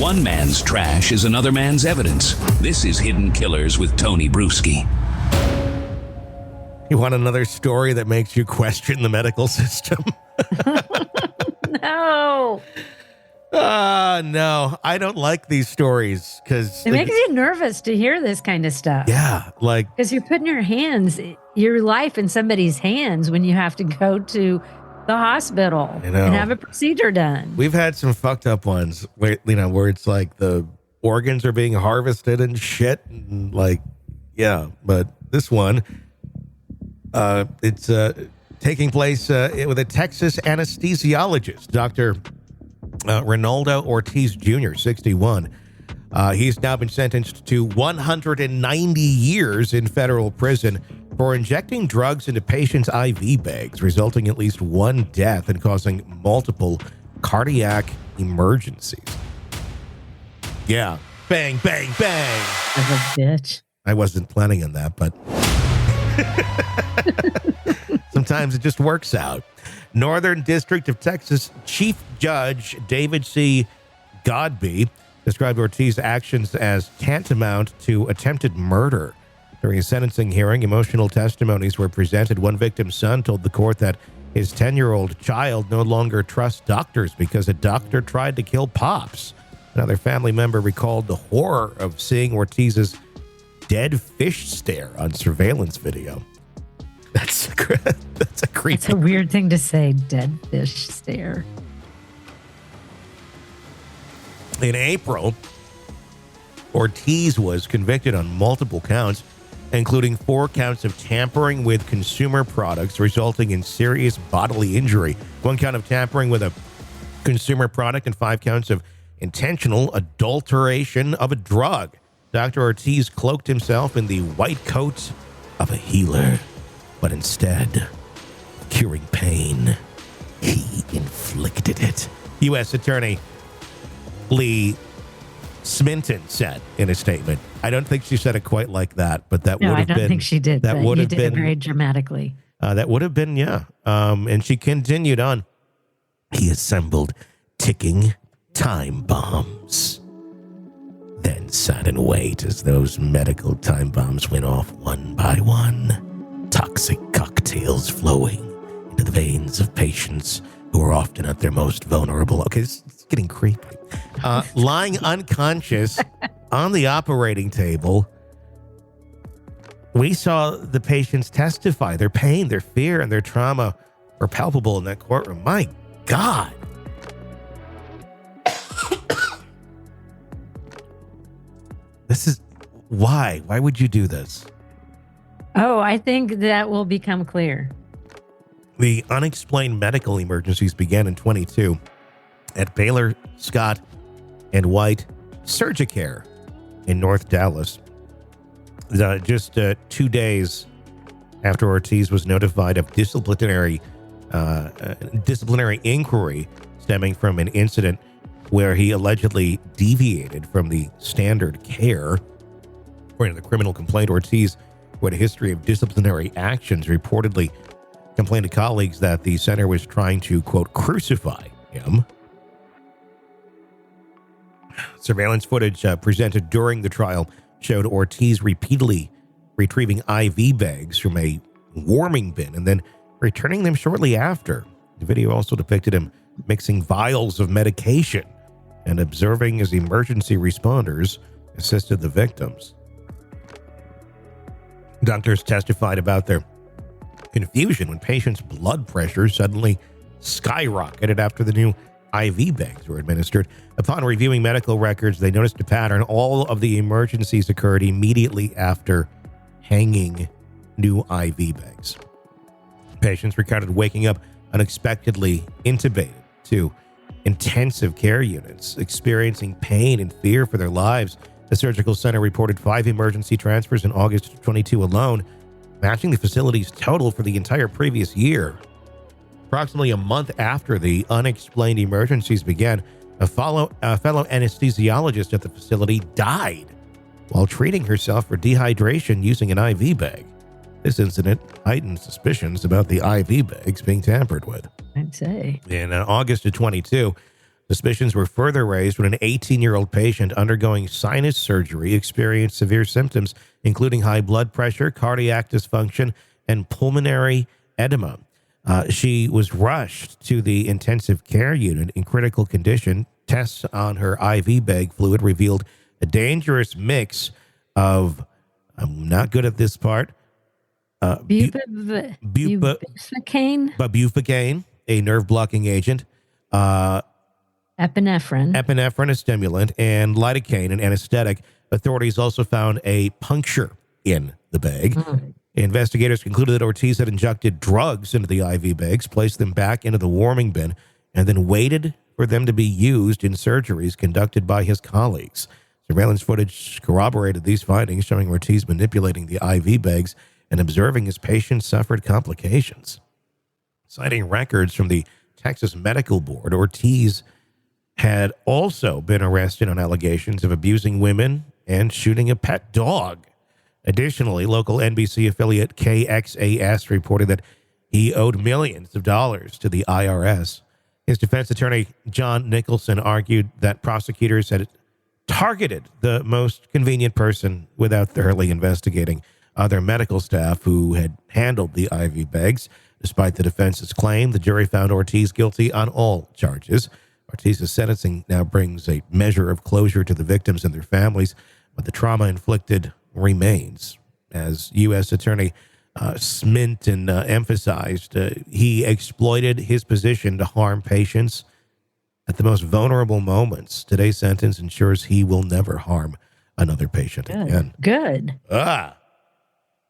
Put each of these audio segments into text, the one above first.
One man's trash is another man's evidence. This is Hidden Killers with Tony Bruschi. You want another story that makes you question the medical system? No. No, I don't like these stories because It makes you nervous to hear this kind of stuff. Yeah, like because you're putting your life in somebody's hands when you have to go to the hospital and have a procedure done. We've had some fucked up ones where it's like the organs are being harvested and shit, and but this one, it's taking place with a Texas anesthesiologist, Dr. Raynaldo Ortiz Jr., 61. He's now been sentenced to 190 years in federal prison for injecting drugs into patients' IV bags, resulting in at least one death and causing multiple cardiac emergencies. Yeah. Bang, bang, bang. As a bitch. I wasn't planning on that, but sometimes it just works out. Northern District of Texas Chief Judge David C. Godbey described Ortiz's actions as tantamount to attempted murder. During a sentencing hearing, emotional testimonies were presented. One victim's son told the court that his 10-year-old child no longer trusts doctors because a doctor tried to kill Pops. Another family member recalled the horror of seeing Ortiz's dead fish stare on surveillance video. That's a creepy. It's a weird thing to say, dead fish stare. In April, Ortiz was convicted on multiple counts, including 4 counts of tampering with consumer products, resulting in serious bodily injury, 1 count of tampering with a consumer product, and 5 counts of intentional adulteration of a drug. Dr. Ortiz cloaked himself in the white coat of a healer, but instead of curing pain, he inflicted it. U.S. Attorney Lee Sminton said in a statement. I don't think she said it quite like that, but that would have been. I don't think she did. That would have been it very dramatically. That would have been, yeah. And she continued on. He assembled ticking time bombs, then sat and waited as those medical time bombs went off one by one. Toxic cocktails flowing into the veins of patients who are often at their most vulnerable. Okay, it's getting creepy. Lying unconscious on the operating table, we saw the patients testify. Their pain, their fear, and their trauma were palpable in that courtroom. My God. This is why. Why would you do this? Oh, I think that will become clear. The unexplained medical emergencies began in 22 at Baylor Scott and White Surgicare in North Dallas. Just 2 days after Ortiz was notified of disciplinary inquiry stemming from an incident where he allegedly deviated from the standard care. According to the criminal complaint, Ortiz, who had a history of disciplinary actions, reportedly complained to colleagues that the center was trying to, quote, crucify him. Surveillance footage presented during the trial showed Ortiz repeatedly retrieving IV bags from a warming bin and then returning them shortly after. The video also depicted him mixing vials of medication and observing as emergency responders assisted the victims. Doctors testified about their confusion when patients' blood pressure suddenly skyrocketed after the new IV bags were administered. Upon reviewing medical records, they noticed a pattern. All of the emergencies occurred immediately after hanging new IV bags. Patients recounted waking up unexpectedly intubated to intensive care units, experiencing pain and fear for their lives. The surgical center reported 5 emergency transfers in August of 22 alone, matching the facility's total for the entire previous year. Approximately a month after the unexplained emergencies began, a fellow anesthesiologist at the facility died while treating herself for dehydration using an IV bag. This incident heightened suspicions about the IV bags being tampered with. I'd say. In August of 22, Suspicions were further raised when an 18-year-old patient undergoing sinus surgery experienced severe symptoms, including high blood pressure, cardiac dysfunction, and pulmonary edema. She was rushed to the intensive care unit in critical condition. Tests on her IV bag fluid revealed a dangerous mix of, I'm not good at this part, bupivacaine, a nerve-blocking agent, epinephrine, a stimulant, and lidocaine, an anesthetic. Authorities also found a puncture in the bag. Investigators concluded that Ortiz had injected drugs into the IV bags, placed them back into the warming bin, and then waited for them to be used in surgeries conducted by his colleagues. Surveillance footage corroborated these findings, showing Ortiz manipulating the IV bags and observing his patients suffered complications. Citing records from the Texas Medical Board, Ortiz had also been arrested on allegations of abusing women and shooting a pet dog. Additionally, local NBC affiliate KXAS reported that he owed millions of dollars to the IRS. His defense attorney, John Nicholson, argued that prosecutors had targeted the most convenient person without thoroughly investigating other medical staff who had handled the IV bags. Despite the defense's claim, the jury found Ortiz guilty on all charges. Ortiz's sentencing now brings a measure of closure to the victims and their families, but the trauma inflicted remains. As U.S. Attorney Sminton emphasized, he exploited his position to harm patients at the most vulnerable moments. Today's sentence ensures he will never harm another patient again. Good.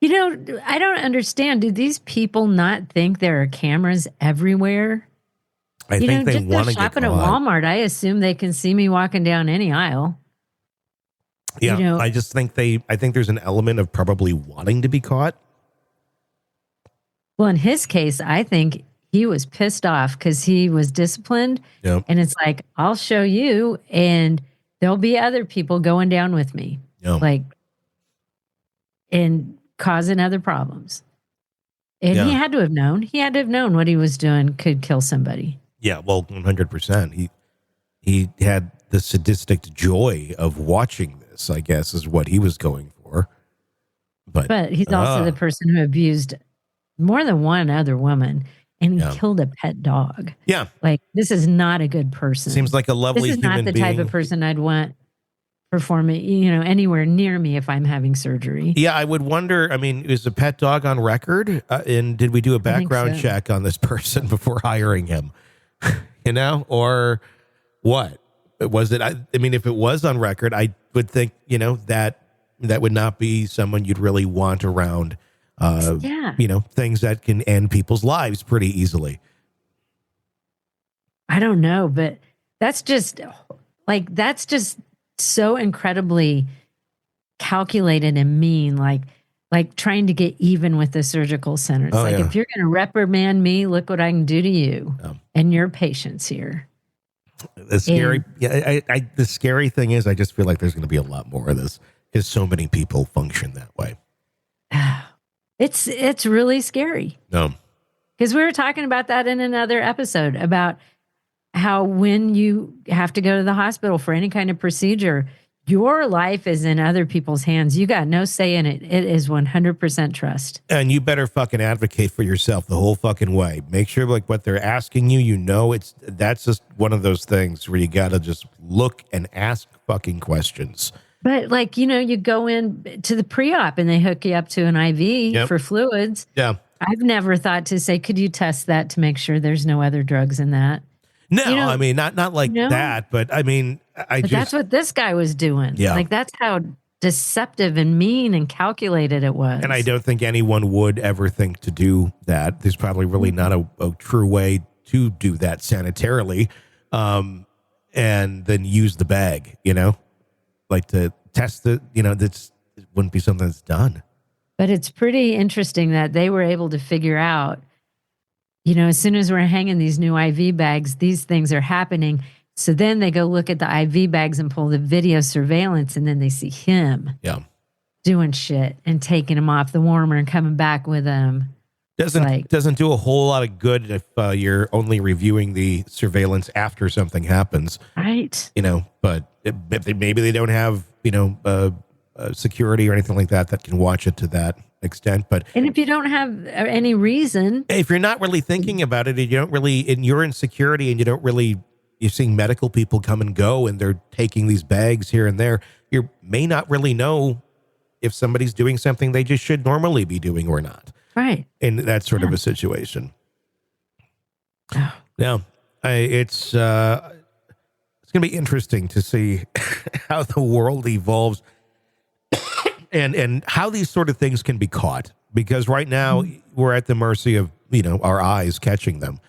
You know, I don't understand. Do these people not think there are cameras everywhere? I think they want to get shopping at Walmart. I assume they can see me walking down any aisle. Yeah, I just think I think there's an element of probably wanting to be caught. Well, in his case, I think he was pissed off because he was disciplined. Yep. And it's like, I'll show you, and there'll be other people going down with me. Yep. And causing other problems. And he had to have known. He had to have known what he was doing could kill somebody. Yeah, well, 100%. He had the sadistic joy of watching this, I guess, is what he was going for. But he's also the person who abused more than one other woman, and he killed a pet dog. Yeah. This is not a good person. Seems like a lovely human being. This is not the type of person I'd want performing, anywhere near me if I'm having surgery. Yeah, I would wonder, is the pet dog on record? And did we do a background check on this person before hiring him? Or what? Was it? If it was on record, I would think, that would not be someone you'd really want around, things that can end people's lives pretty easily. I don't know, but that's just so incredibly calculated and mean, like trying to get even with the surgical center. It's if you're going to reprimand me, look what I can do to you and your patients here. The scary thing is, I just feel like there's going to be a lot more of this because so many people function that way. It's really scary. No, because we were talking about that in another episode about how when you have to go to the hospital for any kind of procedure, your life is in other people's hands. You got no say in it. It is 100% trust. And you better fucking advocate for yourself the whole fucking way. Make sure what they're asking you, that's just one of those things where you got to just look and ask fucking questions. But you go in to the pre-op and they hook you up to an IV for fluids. Yeah. I've never thought to say, could you test that to make sure there's no other drugs in that? No, not like that, but that's what this guy was doing. Yeah. That's how deceptive and mean and calculated it was. And I don't think anyone would ever think to do that. There's probably really not a true way to do that sanitarily, and then use the bag, to test it, it wouldn't be something that's done. But it's pretty interesting that they were able to figure out, as soon as we're hanging these new IV bags, these things are happening. So then they go look at the IV bags and pull the video surveillance, and then they see him doing shit and taking him off the warmer and coming back with him. Doesn't do a whole lot of good if you're only reviewing the surveillance after something happens. Right. But maybe they don't have, security or anything like that can watch it to that extent. And if you don't have any reason, if you're not really thinking about it, and you're in security and you're seeing medical people come and go and they're taking these bags here and there, you may not really know if somebody's doing something they just should normally be doing or not. Right. In that sort of a situation. Oh. Now, it's going to be interesting to see how the world evolves and how these sort of things can be caught. Because right now we're at the mercy of, our eyes catching them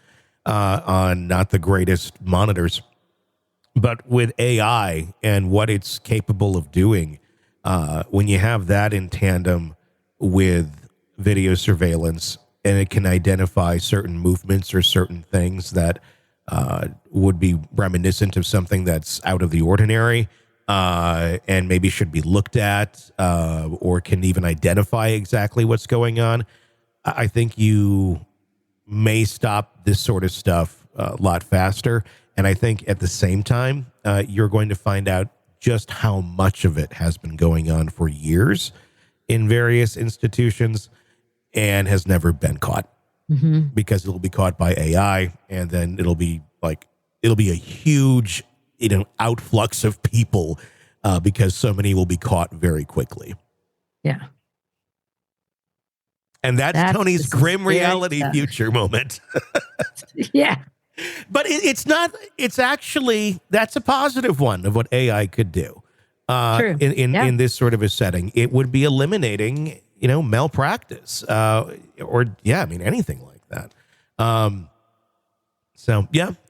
on not the greatest monitors. But with AI and what it's capable of doing, when you have that in tandem with video surveillance, and it can identify certain movements or certain things that would be reminiscent of something that's out of the ordinary and maybe should be looked at or can even identify exactly what's going on, I think you may stop this sort of stuff a lot faster. And I think at the same time, you're going to find out just how much of it has been going on for years in various institutions and has never been caught because it'll be caught by AI, and then it'll be a huge, outflux of people because so many will be caught very quickly. Yeah. And that's Tony's grim reality future moment. Yeah. But it's not, it's actually, that's a positive one of what AI could do in this sort of a setting. It would be eliminating, malpractice anything like that.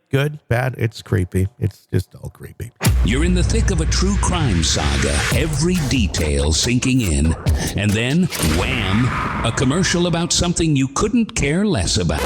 Good, bad. It's creepy. It's just all creepy. You're in the thick of a true crime saga, every detail sinking in. And then, wham, a commercial about something you couldn't care less about.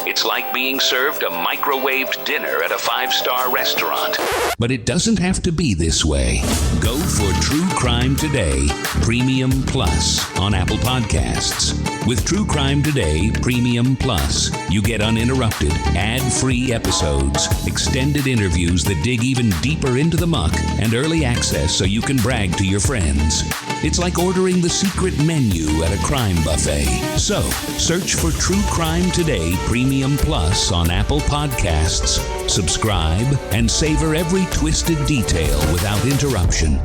It's like being served a microwaved dinner at a 5-star restaurant. But it doesn't have to be this way. Go for True Crime Today Premium Plus on Apple Podcasts. With True Crime Today Premium Plus, you get uninterrupted, ad-free episodes, extended interviews that dig even deeper into the muck, and early access so you can brag to your friends. It's like ordering the secret menu at a crime buffet. So, search for True Crime Today Premium Plus on Apple Podcasts, subscribe, and savor every twisted detail without interruption.